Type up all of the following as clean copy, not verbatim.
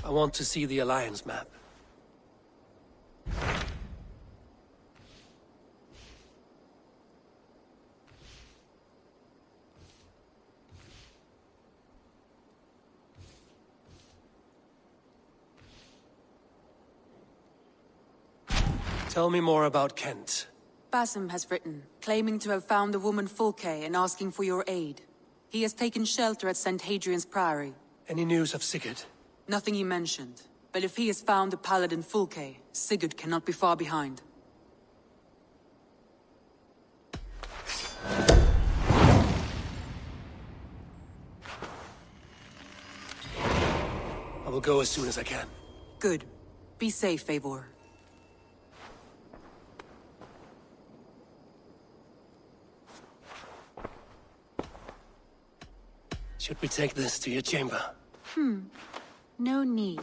I want to see the Alliance map. Tell me more about Kent. Basim has written, claiming to have found the woman Fulke and asking for your aid. He has taken shelter at St. Hadrian's Priory. Any news of Sigurd? Nothing he mentioned. But if he has found the paladin Fulke, Sigurd cannot be far behind. I will go as soon as I can. Good. Be safe, Eivor. Should we take this to your chamber? No need.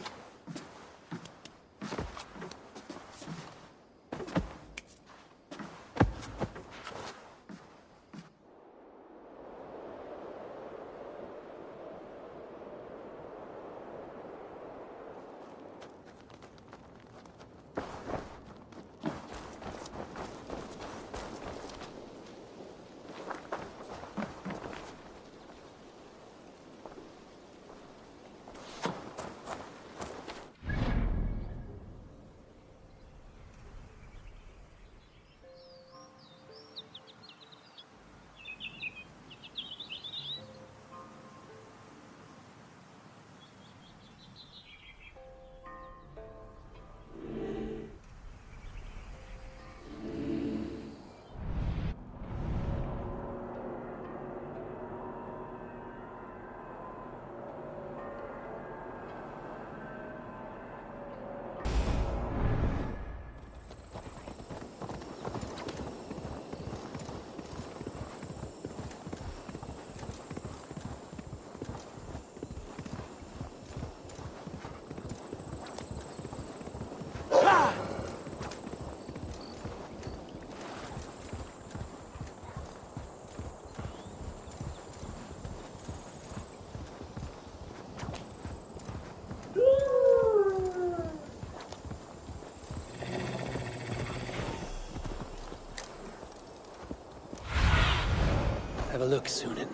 Have a look, Sunan.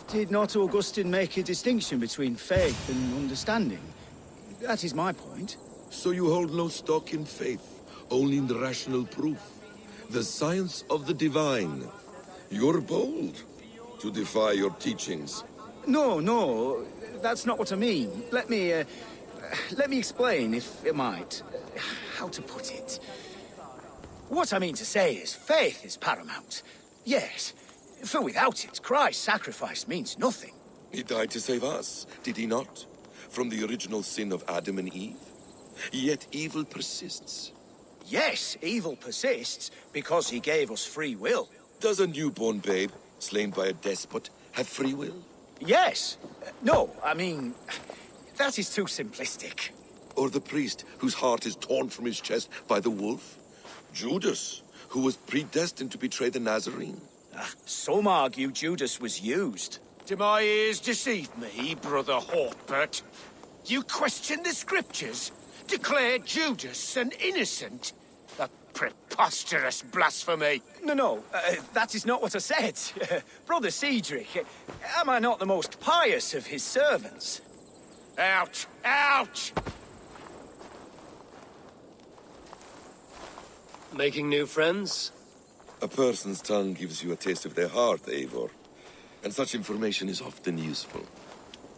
Did not Augustine make a distinction between faith and understanding? That is my point. So you hold no stock in faith, only in the rational proof. The science of the divine. You're bold to defy your teachings. No, that's not what I mean. Let me explain, if I might. How to put it? What I mean to say is, faith is paramount. Yes, for without it, Christ's sacrifice means nothing. He died to save us, did he not? From the original sin of Adam and Eve? Yet evil persists. Yes, evil persists because he gave us free will. Does a newborn babe, slain by a despot, have free will? Yes. No, I mean, that is too simplistic. Or the priest whose heart is torn from his chest by the wolf? Judas, who was predestined to betray the Nazarene? Some argue Judas was used. Do my ears deceive me, Brother Hawkbert? You question the scriptures? Declare Judas an innocent? A preposterous blasphemy! No, that is not what I said. Brother Cedric, am I not the most pious of his servants? Out! Out! Making new friends? A person's tongue gives you a taste of their heart, Eivor. And such information is often useful.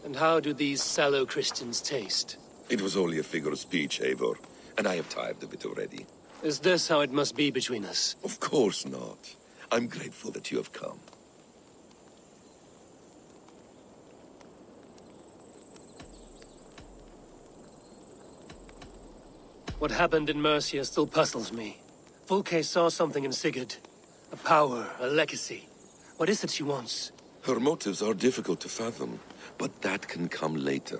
And how do these sallow Christians taste? It was only a figure of speech, Eivor, and I have tired of it already. Is this how it must be between us? Of course not. I'm grateful that you have come. What happened in Mercia still puzzles me. Fulke saw something in Sigurd. A power, a legacy. What is it she wants? Her motives are difficult to fathom, but that can come later.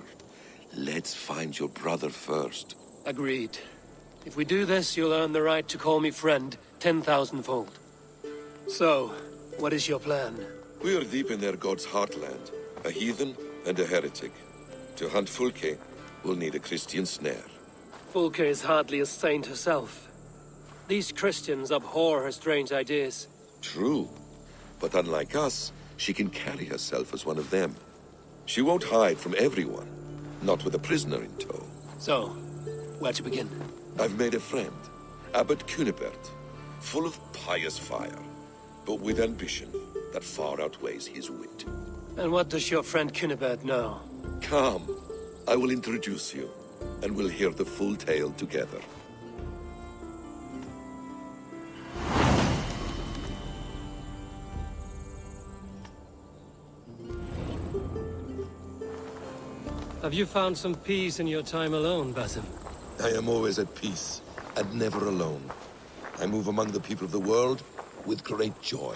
Let's find your brother first. Agreed. If we do this, you'll earn the right to call me friend 10,000-fold. So, what is your plan? We are deep in their god's heartland, a heathen and a heretic. To hunt Fulke, we'll need a Christian snare. Fulke is hardly a saint herself. These Christians abhor her strange ideas. True, but unlike us, she can carry herself as one of them. She won't hide from everyone, not with a prisoner in tow. So, where to begin? I've made a friend, Abbot Cunibert, full of pious fire, but with ambition that far outweighs his wit. And what does your friend Cunibert know? Come, I will introduce you, and we'll hear the full tale together. Have you found some peace in your time alone, Basim? I am always at peace, and never alone. I move among the people of the world with great joy.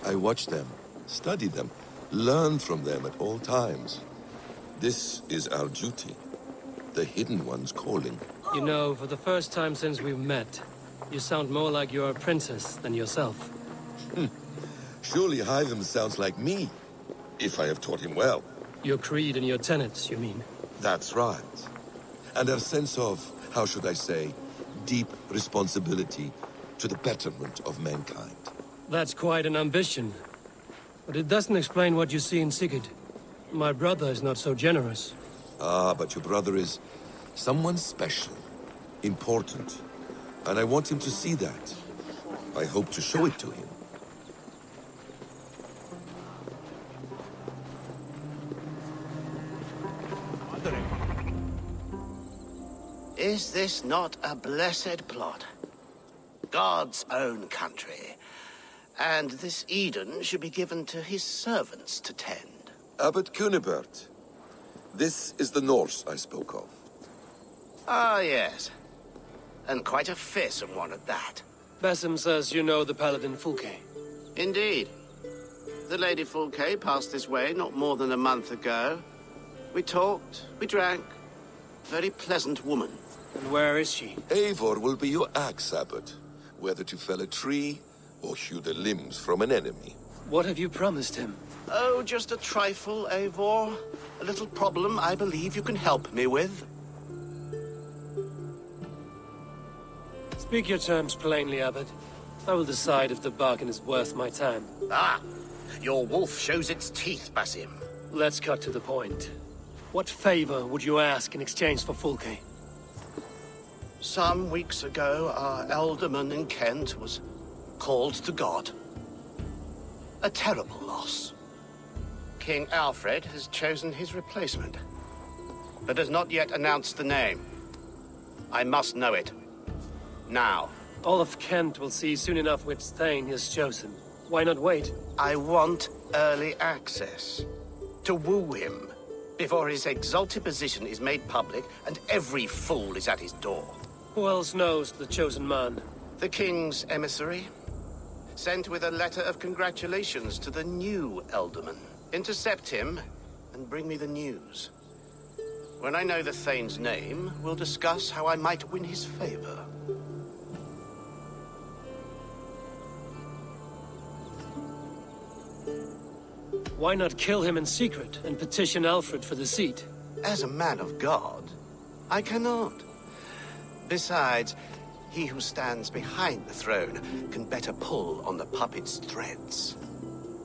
I watch them, study them, learn from them at all times. This is our duty. The Hidden One's calling. You know, for the first time since we've met, you sound more like you're a princess than yourself. Surely Hytham sounds like me, if I have taught him well. Your creed and your tenets, you mean? That's right. And our sense of, how should I say, deep responsibility to the betterment of mankind. That's quite an ambition. But it doesn't explain what you see in Sigurd. My brother is not so generous. Ah, but your brother is someone special, important. And I want him to see that. I hope to show it to him. Is this not a blessed plot? God's own country. And this Eden should be given to his servants to tend. Abbot Cunibert. This is the Norse I spoke of. Ah, yes. And quite a fearsome one at that. Basim says you know the paladin Fulke. Indeed. The Lady Fulke passed this way not more than a month ago. We talked, we drank. Very pleasant woman. And where is she? Eivor will be your axe, Abbot. Whether to fell a tree or hew the limbs from an enemy. What have you promised him? Oh, just a trifle, Eivor. A little problem I believe you can help me with. Speak your terms plainly, Abbot. I will decide if the bargain is worth my time. Ah! Your wolf shows its teeth, Basim. Let's cut to the point. What favor would you ask in exchange for Fulke? Some weeks ago, our alderman in Kent was called to God. A terrible loss. King Alfred has chosen his replacement, but has not yet announced the name. I must know it. Now. All of Kent will see soon enough which Thane is chosen. Why not wait? I want early access. To woo him, before his exalted position is made public and every fool is at his door. Who else knows the chosen man? The king's emissary, sent with a letter of congratulations to the new Alderman. Intercept him, and bring me the news. When I know the Thane's name, we'll discuss how I might win his favor. Why not kill him in secret and petition Alfred for the seat? As a man of God, I cannot. Besides, he who stands behind the throne can better pull on the puppet's threads.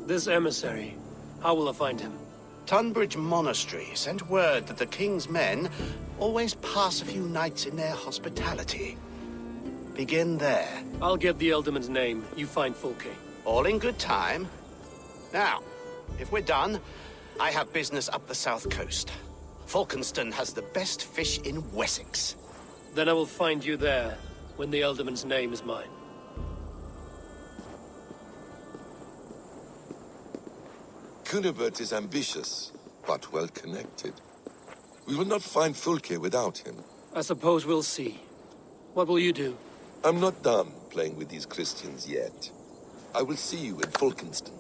This emissary, how will I find him? Tunbridge Monastery sent word that the king's men always pass a few nights in their hospitality. Begin there. I'll get the Elderman's name. You find Fulke. All in good time. Now, if we're done, I have business up the south coast. Falkenston has the best fish in Wessex. Then I will find you there, when the Elderman's name is mine. Cunibert is ambitious, but well-connected. We will not find Fulke without him. I suppose we'll see. What will you do? I'm not done playing with these Christians yet. I will see you in Falkenston.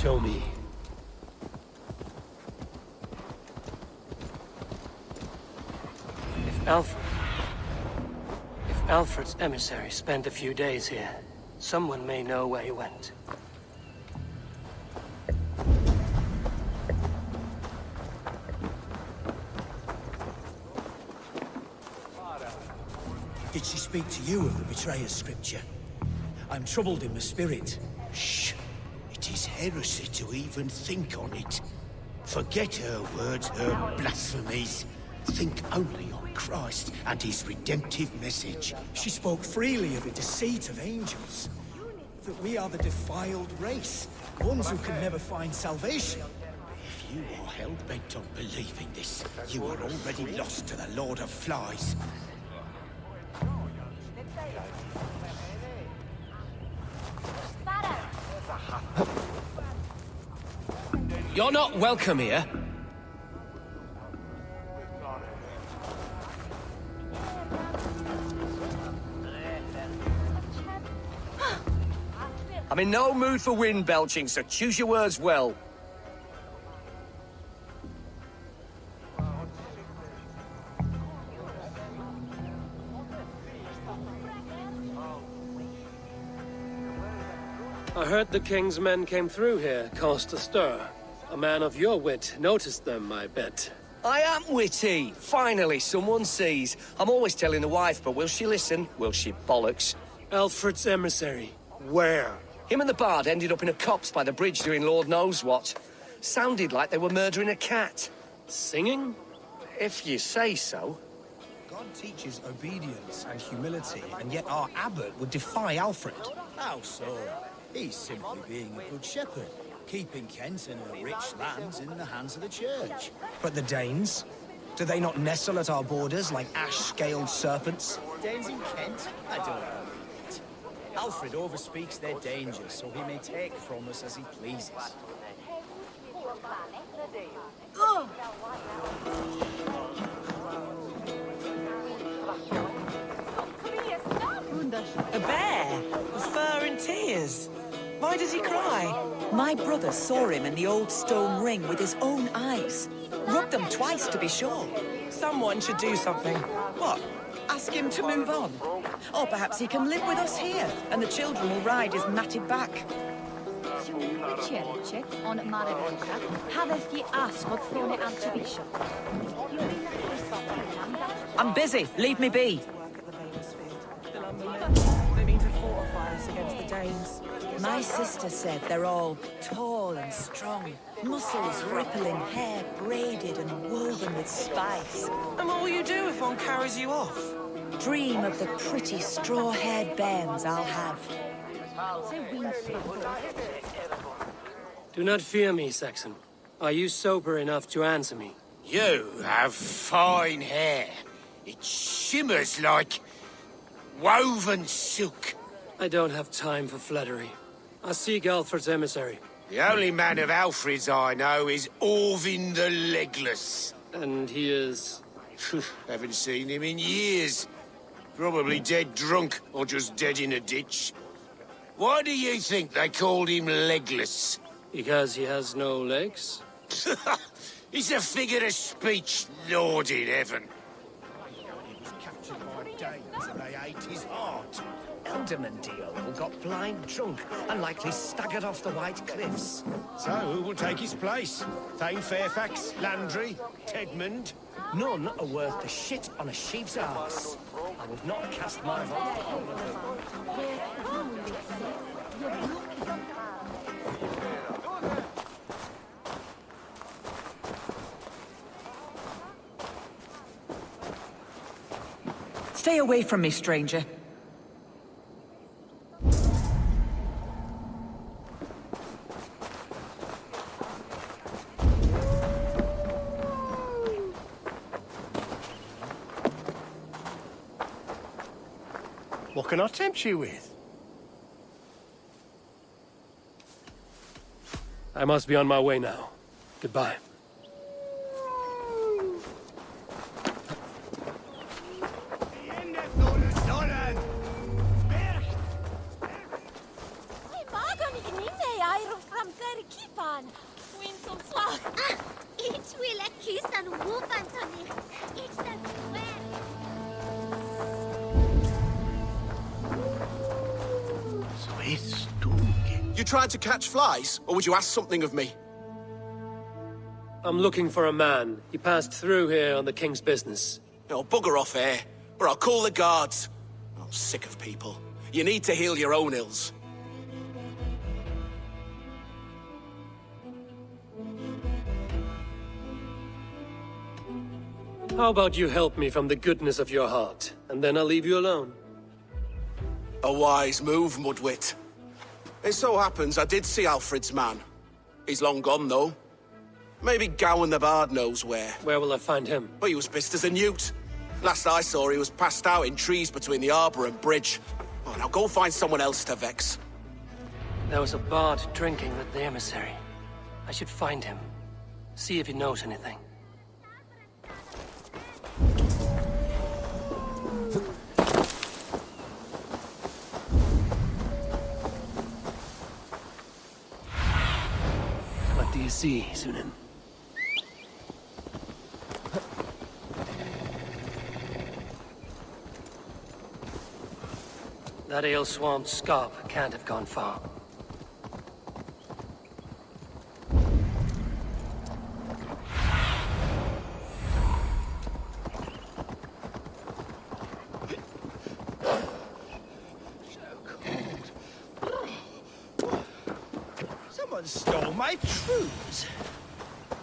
Show me. If Alfred's emissary spent a few days here, someone may know where he went. Did she speak to you of the betrayer's scripture? I'm troubled in the spirit. Shh. It is heresy to even think on it. Forget her words, her blasphemies. Think only on Christ and his redemptive message. She spoke freely of the deceit of angels. That we are the defiled race, ones who can never find salvation. If you are hell-bent on believing this, you are already lost to the Lord of Flies. You're not welcome here. I'm in no mood for wind belching, so choose your words well. I heard the king's men came through here, caused a stir. A man of your wit noticed them, I bet. I am witty. Finally, someone sees. I'm always telling the wife, but will she listen? Will she bollocks? Alfred's emissary. Where? Him and the bard ended up in a copse by the bridge doing Lord knows what. Sounded like they were murdering a cat. Singing? If you say so. God teaches obedience and humility, and yet our abbot would defy Alfred. How so? He's simply being a good shepherd, keeping Kent and her rich lands in the hands of the church. But the Danes? Do they not nestle at our borders like ash-scaled serpents? Danes in Kent? I don't know. Alfred overspeaks their dangers, so he may take from us as he pleases. A bear? With fur and tears? Why does he cry? My brother saw him in the old stone ring with his own eyes. Rubbed them twice to be sure. Someone should do something. What? Ask him to move on? Or perhaps he can live with us here, and the children will ride his matted back. I'm busy. Leave me be. They mean to fortify us against the Danes. My sister said they're all tall and strong. Muscles rippling, hair braided and woven with spice. And what will you do if one carries you off? Dream of the pretty straw-haired bairns I'll have. Do not fear me, Saxon. Are you sober enough to answer me? You have fine hair. It shimmers like woven silk. I don't have time for flattery. I seek Alfred's emissary. The only man of Alfred's I know is Orvin the Legless. And he is... Haven't seen him in years. Probably dead drunk, or just dead in a ditch. Why do you think they called him Legless? Because he has no legs? He's a figure of speech, Lord in heaven. He was captured by Danes, and they ate his heart. Elderman Dio got blind drunk and likely staggered off the White Cliffs. So who will take his place? Thane Fairfax, Landry, Tedmond? None are worth the shit on a sheep's arse. I would not cast my vote. Stay away from me, stranger. What can I tempt you with? I must be on my way now. Goodbye. fan. Win som slag. Ich will kyssen woven Tony. Ich den You trying to catch flies, or would you ask something of me? I'm looking for a man. He passed through here on the king's business. No, bugger off here, or I'll call the guards. Oh, sick of people. You need to heal your own ills. How about you help me from the goodness of your heart, and then I'll leave you alone? A wise move, Mudwit. It so happens I did see Alfred's man. He's long gone, though. Maybe Gowan the Bard knows where. Where will I find him? But he was pissed as a newt. Last I saw, he was passed out in trees between the arbor and bridge. Oh, now go find someone else to vex. There was a bard drinking with the emissary. I should find him. See if he knows anything. What do you see, Sunan? That ale-swamped scarp can't have gone far. Someone stole my truths.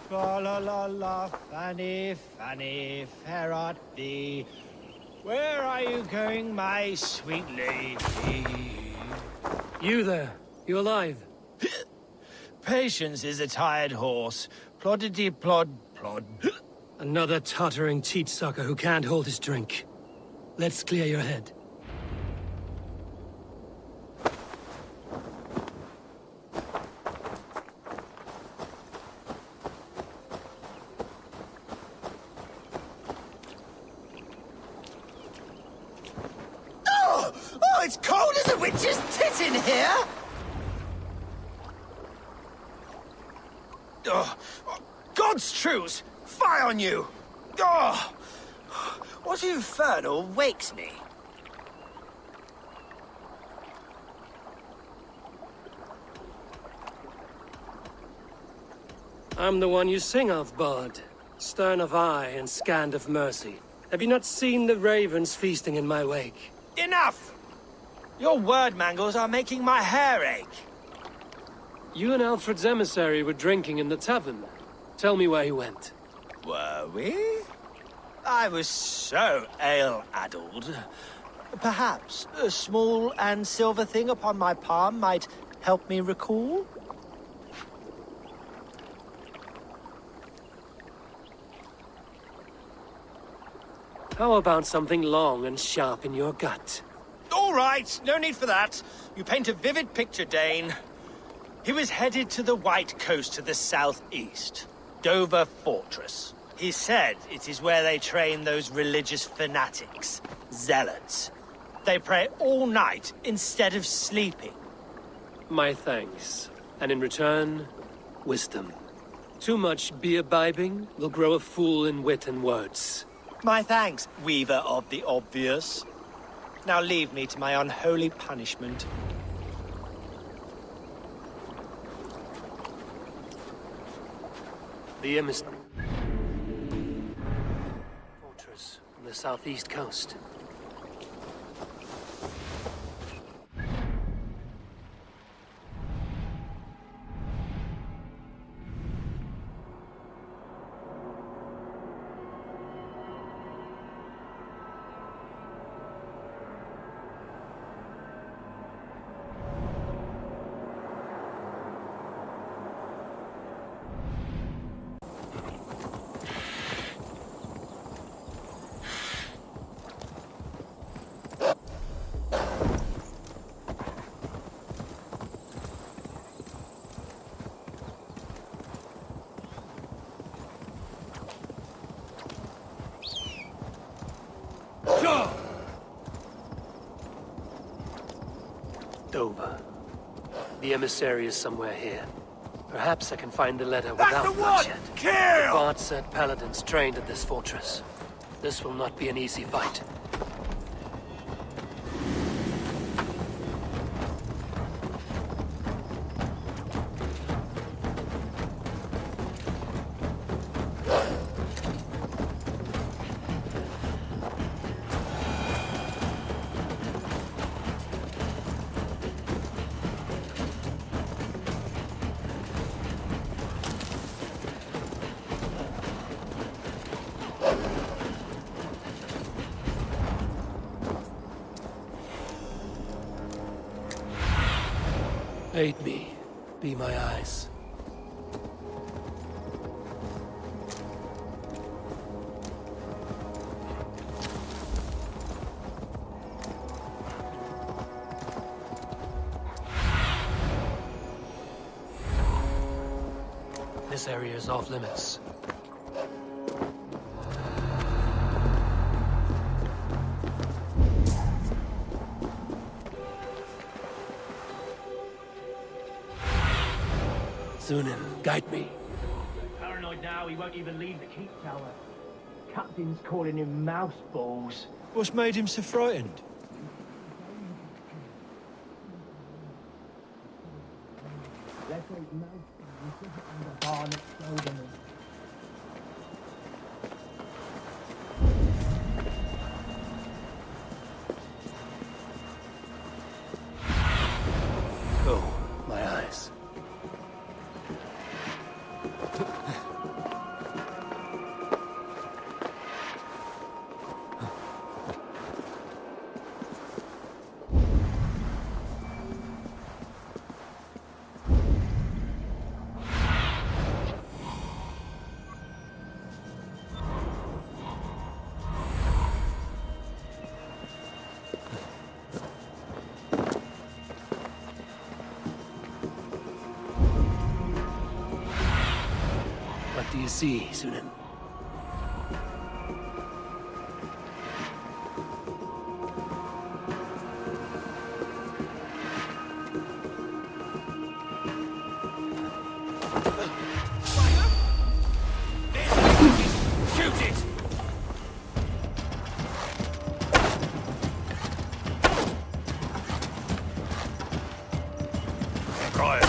Valhalla, Fanny, Fanny, fair art thee. Where are you going, my sweet lady? You there? You alive? Patience is a tired horse. Ploddity plod plod. Another tottering teat-sucker who can't hold his drink. Let's clear your head. Oh, it's cold as a witch's tit in here! Oh, God's truce! Fie on you! Oh, what infernal wakes me? I'm the one you sing of, Bard. Stern of eye and scant of mercy. Have you not seen the ravens feasting in my wake? Enough! Your word mangles are making my hair ache. You and Alfred's emissary were drinking in the tavern. Tell me where he went. Were we? I was so ale-addled. Perhaps a small and silver thing upon my palm might help me recall? How about something long and sharp in your gut? All right, no need for that. You paint a vivid picture, Dane. He was headed to the White Coast to the southeast. Dover Fortress. He said it is where they train those religious fanatics, zealots. They pray all night instead of sleeping. My thanks. And in return, wisdom. Too much beer-bibbing will grow a fool in wit and words. My thanks, Weaver of the Obvious. Now leave me to my unholy punishment. The emissary. Fortress on the southeast coast. Dover. The emissary is somewhere here. Perhaps I can find the letter without bloodshed. The Bard said paladins trained at this fortress. This will not be an easy fight. Aid me. Be my eyes. This area is off limits. Zunin, guide me. Paranoid now, he won't even leave the keep tower. Captain's calling him mouse balls. What's made him so frightened? Let's eat mouse balls in the bar next door to me. Go, my eyes. What do you see, Zunin? Shoot it! Quiet.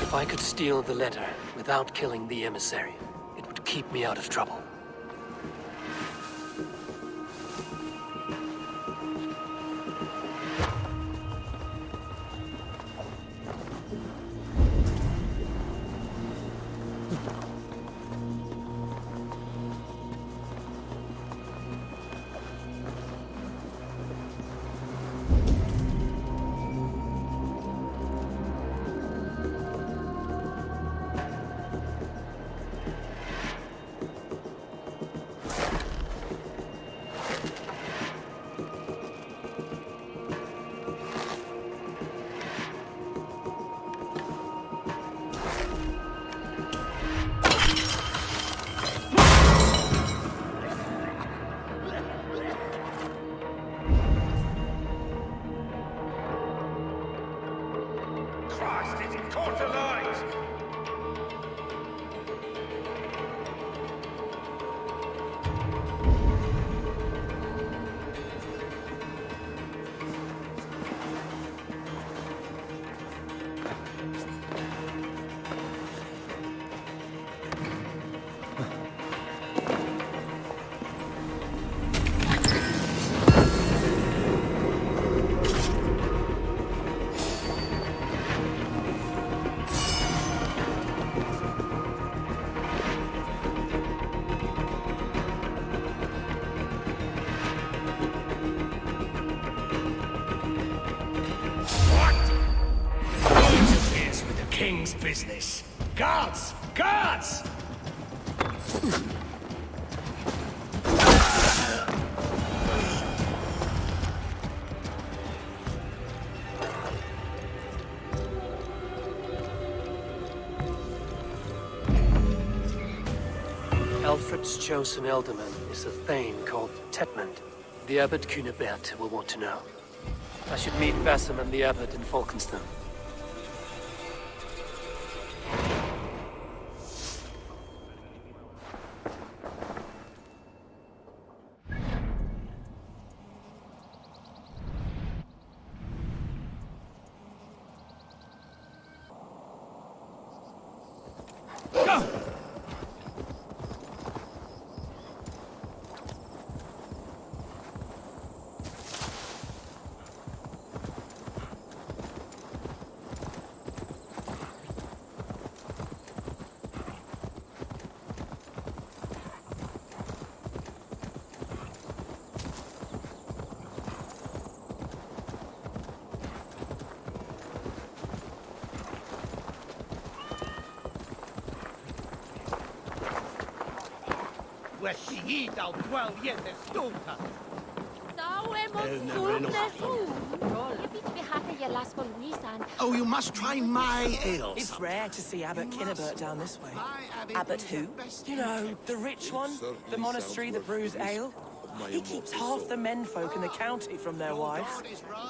If I could steal the letter without killing the emissary, it would keep me out of trouble. Christ, it's caught alight! king's business. Guards! Guards! Alfred's chosen ealdorman is a thane called Tedmund. The Abbot Cunibert will want to know. I should meet Basim and the Abbot in Falkenstein. Oh, you must try my ale. It's rare to see Abbot Cunibert down this way. Abbot who? You know, the rich one? The monastery that brews ale? He keeps half the menfolk in the county from their wives.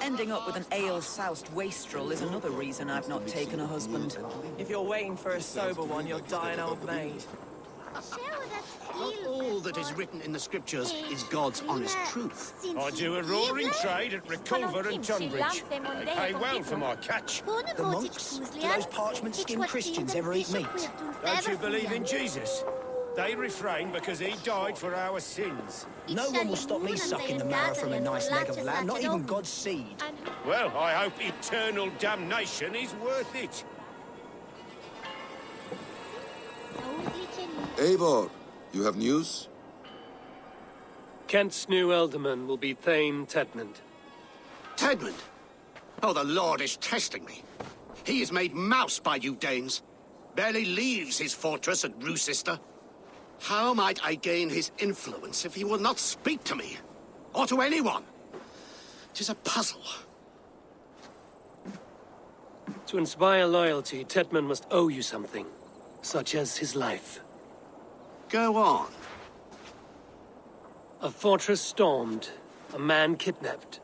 Ending up with an ale-soused wastrel is another reason I've not taken a husband. If you're waiting for a sober one, you'll die an old maid. Not all that is written in the scriptures is God's honest truth. I do a roaring trade at Reculver and Tunbridge. I pay well for my catch. The monks? Do those parchment-skinned Christians ever eat meat? Don't you believe in Jesus? They refrain because he died for our sins. No one will stop me sucking the marrow from a nice leg of lamb, not even God's seed. Well, I hope eternal damnation is worth it. Eivor, you have news? Kent's new ealdorman will be Thane Tedmund. Tedmund? Oh, the Lord is testing me. He is made mouse by you Danes. Barely leaves his fortress at Roosister. How might I gain his influence if he will not speak to me? Or to anyone? 'Tis a puzzle. To inspire loyalty, Tedmund must owe you something, such as his life. Go on. A fortress stormed, a man kidnapped.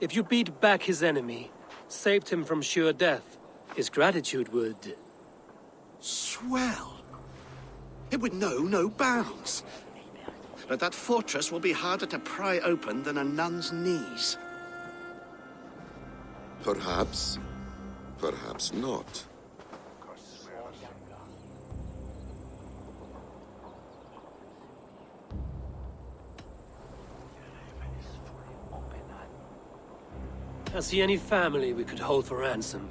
If you beat back his enemy, saved him from sure death, his gratitude would... Swell. It would know no bounds. But that fortress will be harder to pry open than a nun's knees. Perhaps. Perhaps not. I see any family we could hold for ransom.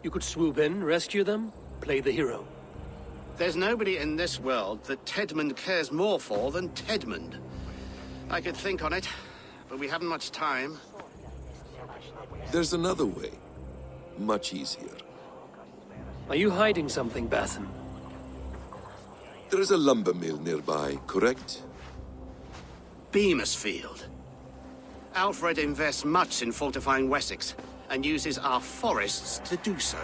You could swoop in, rescue them, play the hero. There's nobody in this world that Tedmund cares more for than Tedmund. I could think on it, but we haven't much time. There's another way. Much easier. Are you hiding something, Basim? There is a lumber mill nearby, correct? Beamisfield. Alfred invests much in fortifying Wessex, and uses our forests to do so.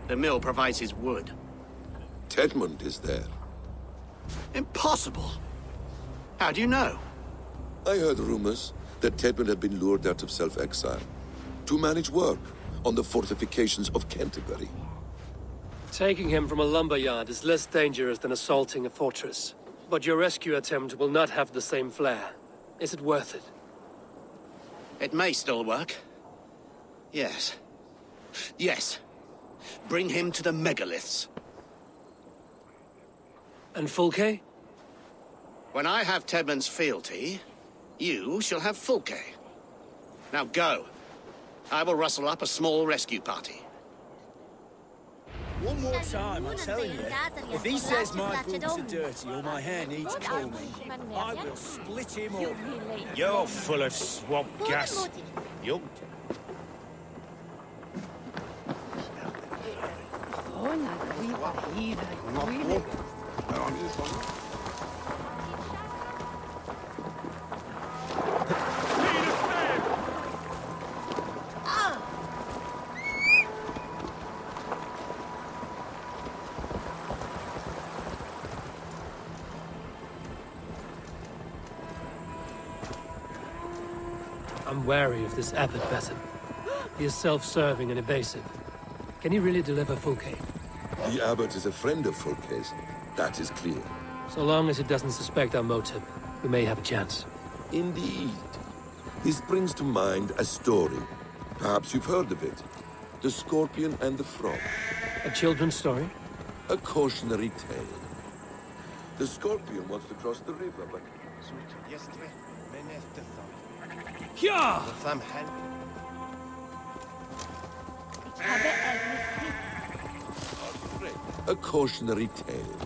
The mill provides his wood. Tedmund is there. Impossible! How do you know? I heard rumors that Tedmund had been lured out of self-exile to manage work on the fortifications of Canterbury. Taking him from a lumberyard is less dangerous than assaulting a fortress. But your rescue attempt will not have the same flair. Is it worth it? It may still work. Yes. Yes. Bring him to the megaliths. And Fulke? When I have Tedmund's fealty, you shall have Fulke. Now go. I will rustle up a small rescue party. One more time, I'm telling you. If he says my boots are dirty or my hair needs combing, I will split him up. You're full of swamp gas. You'll... I'm wary of this abbot, Basim. He is self-serving and evasive. Can he really deliver Fulke? The abbot is a friend of Fulke's. That is clear. So long as he doesn't suspect our motive, we may have a chance. Indeed. This brings to mind a story. Perhaps you've heard of it. The Scorpion and the Frog. A children's story? A cautionary tale. The Scorpion wants to cross the river, but... Yeah! A cautionary tale.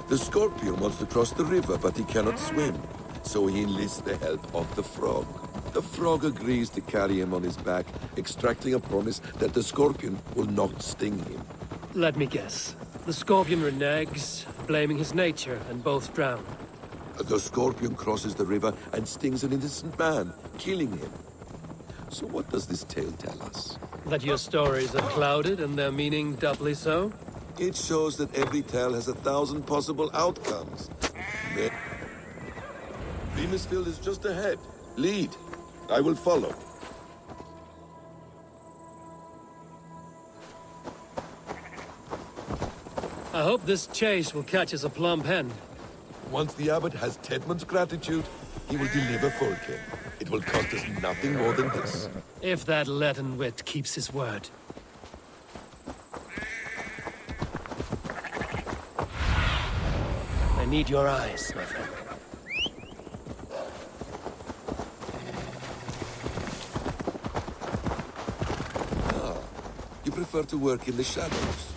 The Scorpion wants to cross the river, but he cannot swim. So he enlists the help of the Frog. The Frog agrees to carry him on his back, extracting a promise that the Scorpion will not sting him. Let me guess. The Scorpion reneges, blaming his nature, and both drown. The Scorpion crosses the river and stings an innocent man, killing him. So what does this tale tell us? That your stories are clouded and their meaning doubly so? It shows that every tale has 1,000 possible outcomes. Venusfield is just ahead. Lead. I will follow. I hope this chase will catch us a plump hen. Once the abbot has Tedmund's gratitude, he will deliver Fulke. It will cost us nothing more than this. If that leaden wit keeps his word. I need your eyes, my friend. Ah, you prefer to work in the shadows.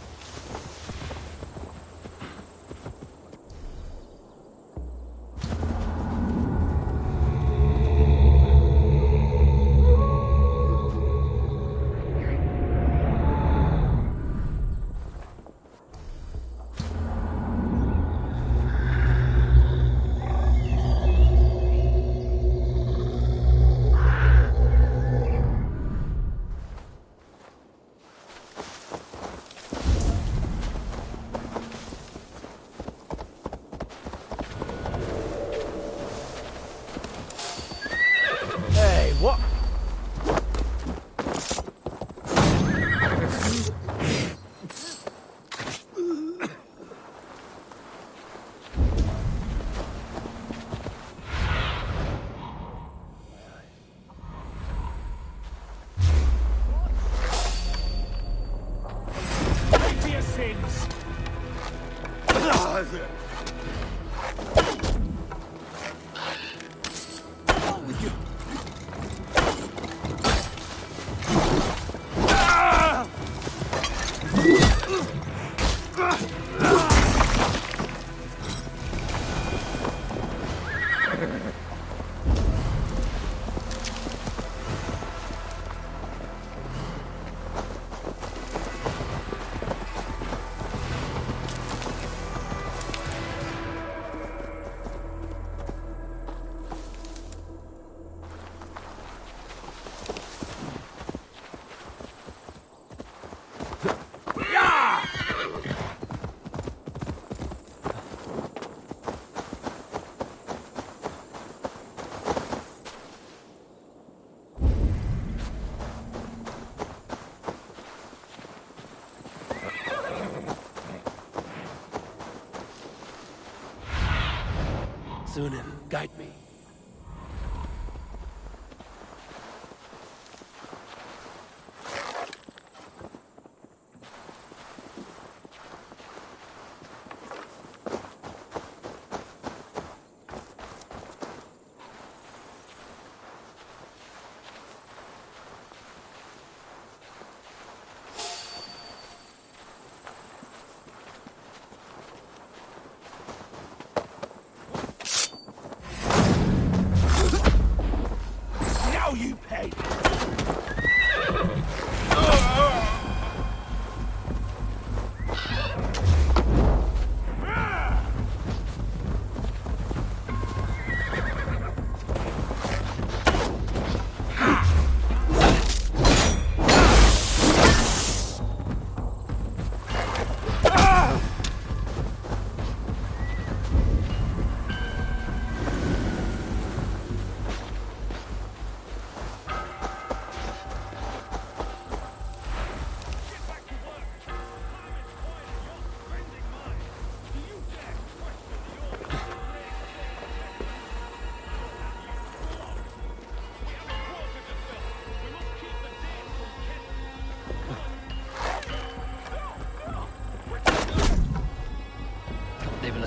Zunin, guide me.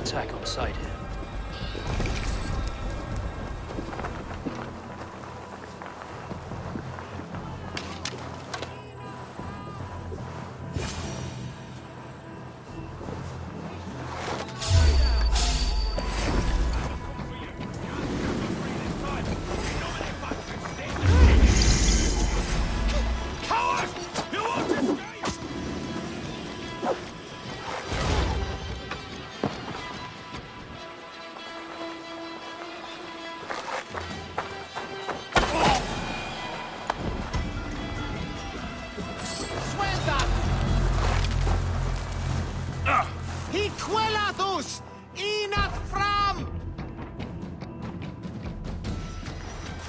attack on sight here. Hiquelatus! Inath fram!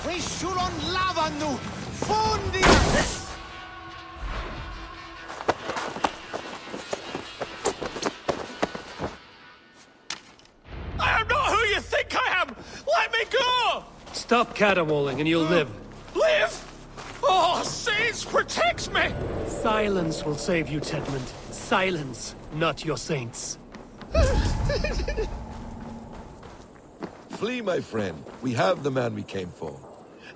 Quishuron lavanu! Fundia! I am not who you think I am! Let me go! Stop caterwauling and you'll live. Live! Oh, saints, protect me! Silence will save you, Tedmund. Silence, not your saints. Flee, my friend. We have the man we came for.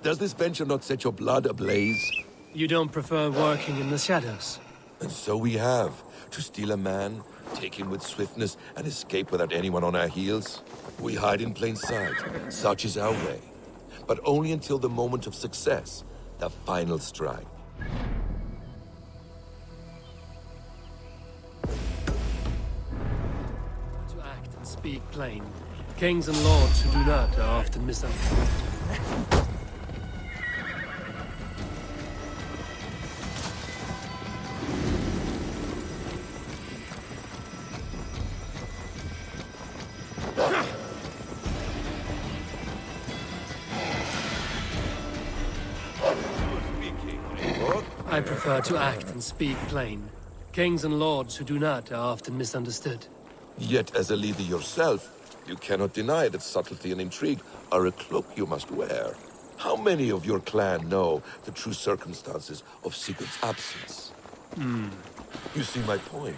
Does this venture not set your blood ablaze? You don't prefer working in the shadows? And so we have. To steal a man, take him with swiftness, and escape without anyone on our heels? We hide in plain sight. Such is our way. But only until the moment of success. The final strike. To act and speak plain. Kings and lords who do not are often misunderstood. I prefer to act and speak plain. Kings and lords who do not are often misunderstood. Yet, as a leader yourself, you cannot deny that subtlety and intrigue are a cloak you must wear. How many of your clan know the true circumstances of Sigurd's absence? You see my point.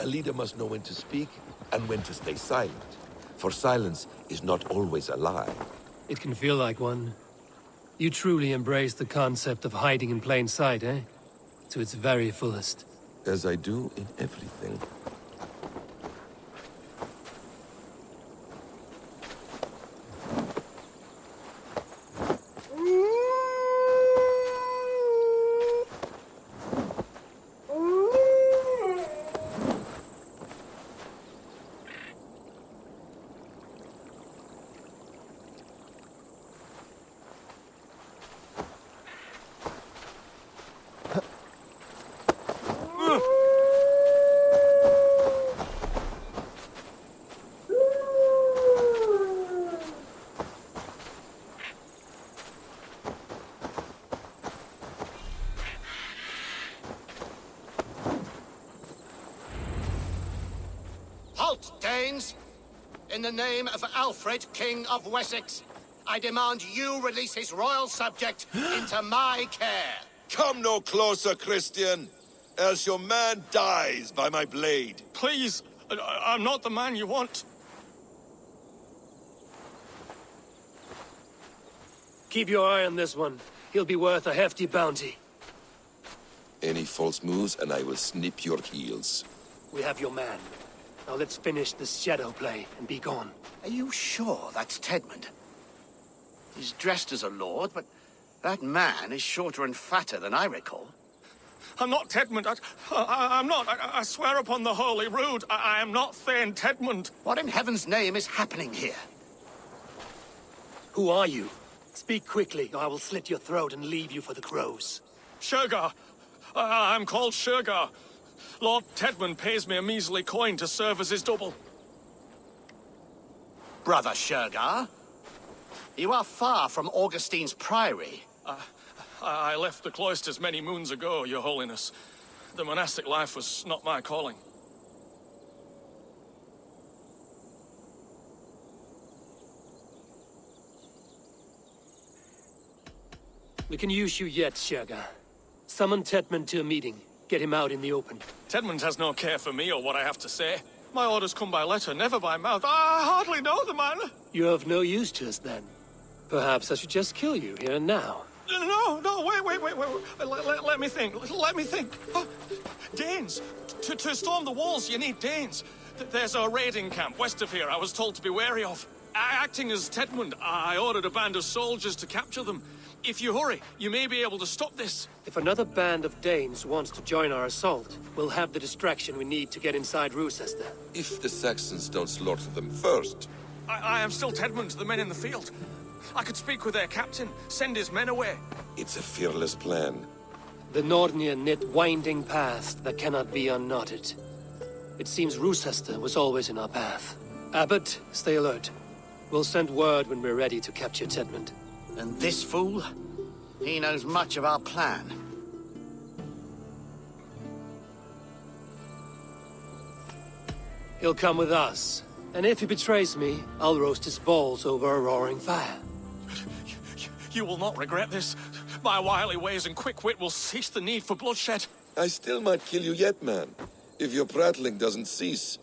A leader must know when to speak and when to stay silent. For silence is not always a lie. It can feel like one. You truly embrace the concept of hiding in plain sight, eh? To its very fullest. As I do in everything. Halt, Danes! In the name of Alfred, King of Wessex, I demand you release his royal subject into my care. Come no closer, Christian, else your man dies by my blade. Please, I'm not the man you want. Keep your eye on this one. He'll be worth a hefty bounty. Any false moves, and I will snip your heels. We have your man. Now let's finish this shadow play and be gone. Are you sure that's Tedmund? He's dressed as a lord, but that man is shorter and fatter than I recall. I'm not Tedmund. I'm not. I swear upon the Holy Rood, I am not Thane Tedmund. What in heaven's name is happening here? Who are you? Speak quickly, or I will slit your throat and leave you for the crows. Shergar. I'm called Shergar. Lord Tedmund pays me a measly coin to serve as his double. Brother Shergar? You are far from Augustine's priory. I left the cloisters many moons ago, Your Holiness. The monastic life was not my calling. We can use you yet, Shergar. Summon Tedmund to a meeting. Get him out in the open. Tedmund has no care for me or what I have to say. My orders come by letter, never by mouth. I hardly know the man. You're of no use to us then. Perhaps I should just kill you here and now. No, wait. Let me think. Let me think. Oh, Danes. To storm the walls, you need Danes. There's a raiding camp west of here I was told to be wary of. Acting as Tedmund, I ordered a band of soldiers to capture them. If you hurry, you may be able to stop this. If another band of Danes wants to join our assault, we'll have the distraction we need to get inside Rochester. If the Saxons don't slaughter them first. I am still Tedmund, the men in the field. I could speak with their captain, send his men away. It's a fearless plan. The Nordnir knit winding paths that cannot be unknotted. It seems Rochester was always in our path. Abbot, stay alert. We'll send word when we're ready to capture Tedmund. And this fool? He knows much of our plan. He'll come with us. And if he betrays me, I'll roast his balls over a roaring fire. You will not regret this. My wily ways and quick wit will cease the need for bloodshed. I still might kill you yet, man. If your prattling doesn't cease.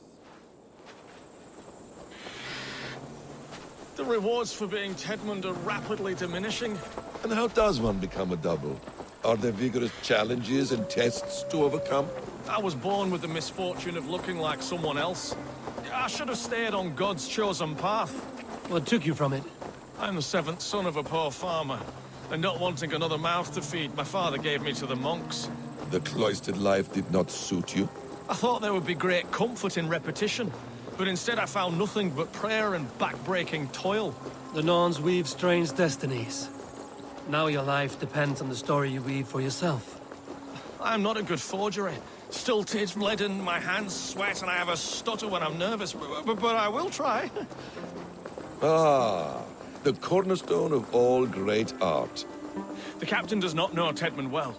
The rewards for being Tedmund are rapidly diminishing. And how does one become a double? Are there vigorous challenges and tests to overcome? I was born with the misfortune of looking like someone else. I should have stayed on God's chosen path. What took you from it? I'm the seventh son of a poor farmer. And not wanting another mouth to feed, my father gave me to the monks. The cloistered life did not suit you? I thought there would be great comfort in repetition. But instead I found nothing but prayer and back-breaking toil. The Norns weave strange destinies. Now your life depends on the story you weave for yourself. I'm not a good forgery. Stilted, leaden, my hands sweat, and I have a stutter when I'm nervous. But I will try. Ah, the cornerstone of all great art. The captain does not know Tedmund well.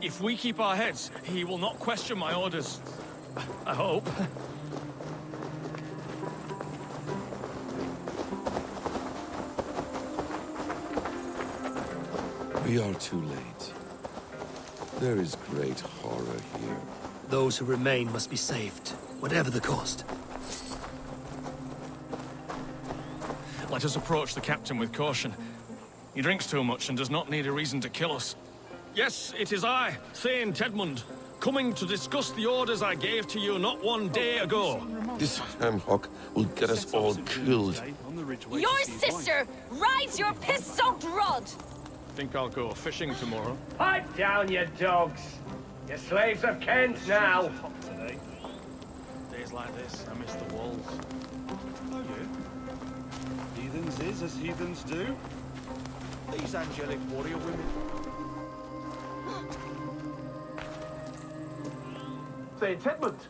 If we keep our heads, he will not question my orders. I hope. We are too late. There is great horror here. Those who remain must be saved, whatever the cost. Let us approach the captain with caution. He drinks too much and does not need a reason to kill us. Yes, it is I, Thane Tedmund, coming to discuss the orders I gave to you not one day ago. This hamhock will get us all killed. Your sister rides your piss-soaked rod! Think I'll go fishing tomorrow. Pipe down, you dogs! You're slaves of Kent now! Hot today. Days like this, I miss the walls. Oh, yeah? Heathens is as heathens do. These angelic warrior women. Say, Tedmund,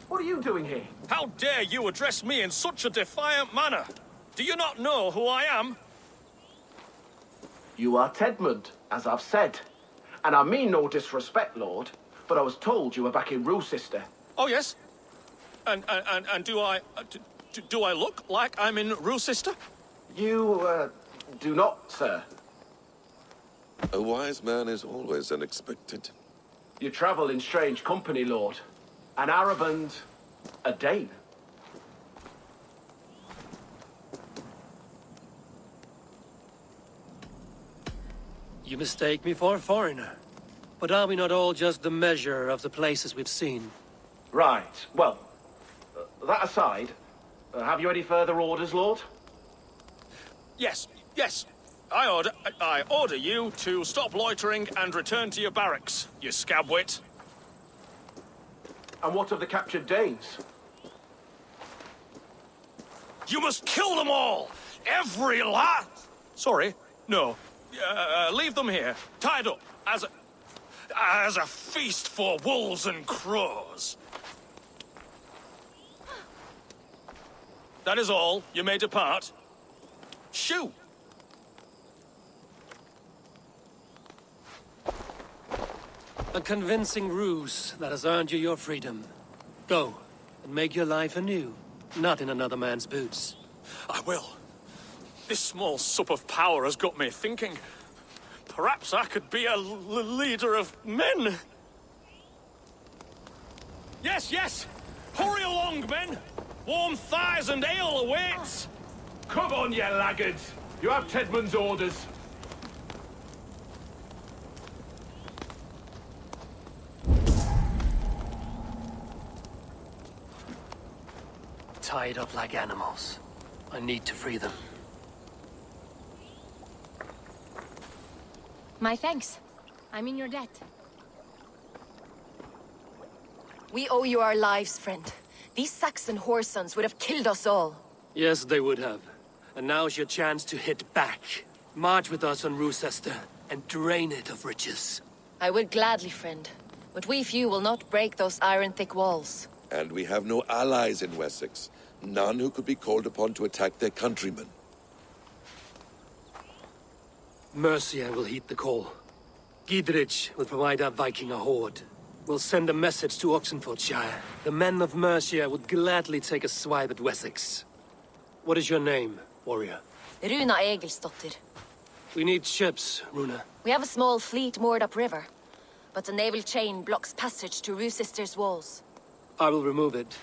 what are you doing here? How dare you address me in such a defiant manner? Do you not know who I am? You are Tedmund, as I've said. And I mean no disrespect, Lord, but I was told you were back in Rochester. Oh, yes? And do I look like I'm in Rochester? You, do not, sir. A wise man is always unexpected. You travel in strange company, Lord. An Arab and a Dane. You mistake me for a foreigner. But are we not all just the measure of the places we've seen? Right. Well, that aside, have you any further orders, Lord? Yes. I order you to stop loitering and return to your barracks, you scabwit. And what of the captured Danes? You must kill them all! Every last... Sorry, no. Leave them here, tied up, as a feast for wolves and crows. That is all. You may depart. Shoo! A convincing ruse that has earned you your freedom. Go, and make your life anew, not in another man's boots. I will. This small sup of power has got me thinking. Perhaps I could be a leader of men. Yes! Hurry along, men! Warm thighs and ale awaits! Come on, you laggards! You have Tedmund's orders. Tied up like animals. I need to free them. My thanks. I'm in your debt. We owe you our lives, friend. These Saxon whoresons would have killed us all. Yes, they would have. And now's your chance to hit back. March with us on Rochester and drain it of riches. I would gladly, friend. But we few will not break those iron-thick walls. And we have no allies in Wessex. None who could be called upon to attack their countrymen. Mercia will heed the call. Gidrich will provide our Viking a horde. We'll send a message to Oxenfordshire. The men of Mercia would gladly take a swipe at Wessex. What is your name, warrior? Runa Egilsdotter. We need ships, Runa. We have a small fleet moored upriver, but a naval chain blocks passage to Rochester's walls. I will remove it,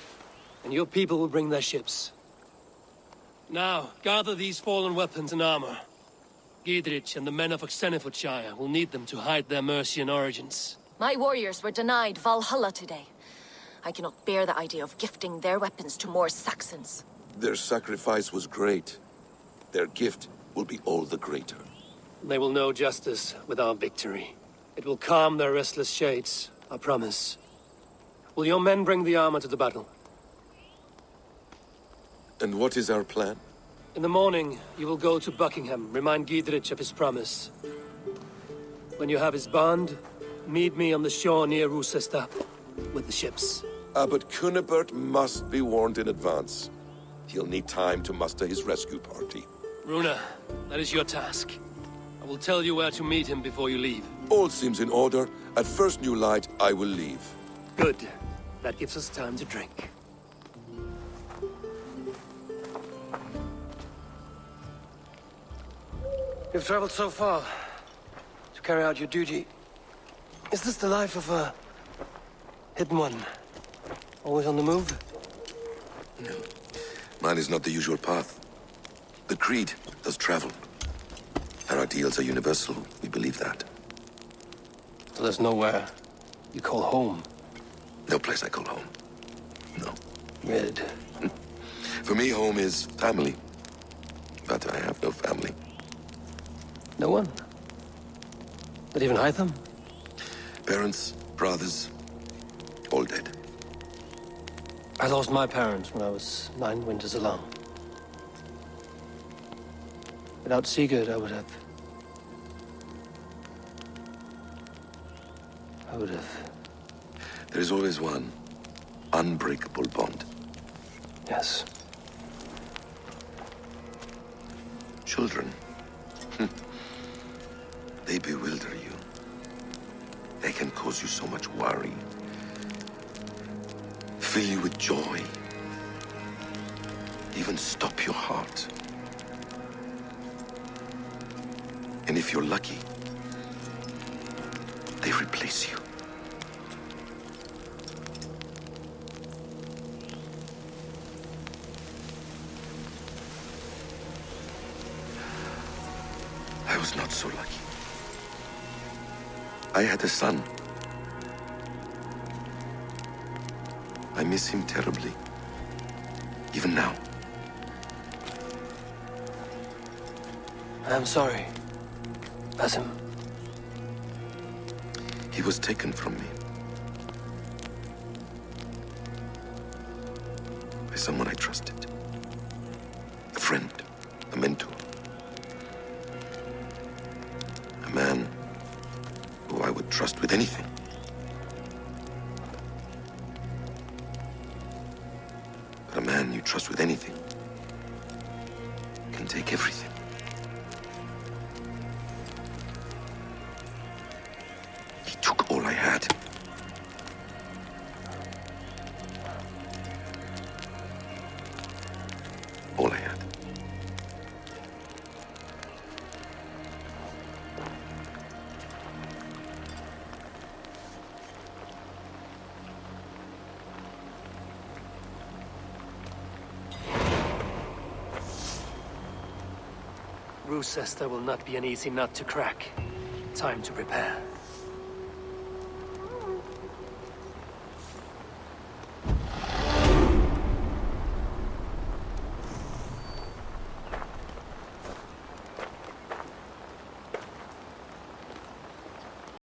and your people will bring their ships. Now, gather these fallen weapons and armor. Gidrich and the men of Oxenfordshire will need them to hide their Mercian origins. My warriors were denied Valhalla today. I cannot bear the idea of gifting their weapons to more Saxons. Their sacrifice was great. Their gift will be all the greater. They will know justice with our victory. It will calm their restless shades, I promise. Will your men bring the armor to the battle? And what is our plan? In the morning, you will go to Buckingham, remind Gidrich of his promise. When you have his bond, meet me on the shore near Rochester with the ships. Abbot Cunibert must be warned in advance. He'll need time to muster his rescue party. Runa, that is your task. I will tell you where to meet him before you leave. All seems in order. At first new light, I will leave. Good. That gives us time to drink. You've traveled so far to carry out your duty. Is this the life of a hidden one? Always on the move? No. Mine is not the usual path. The Creed does travel. Our ideals are universal. We believe that. So there's nowhere you call home? No place I call home. No. Weird. For me, home is family. But I have no family. No one? Not even Hytham? Parents, brothers, all dead. I lost my parents when I was 9 winters alone. Without Sigurd, I would have... There is always one unbreakable bond. Yes. Children. They bewilder you. They can cause you so much worry. Fill you with joy. Even stop your heart. And if you're lucky, they replace you. I was not so lucky. I had a son. I miss him terribly. Even now. I'm sorry, Basim. He was taken from me. By someone I trusted. A friend, a mentor. A man who I would trust with anything. But a man you trust with anything can take everything. He took all I had. All I had. Roosester will not be an easy nut to crack. Time to prepare.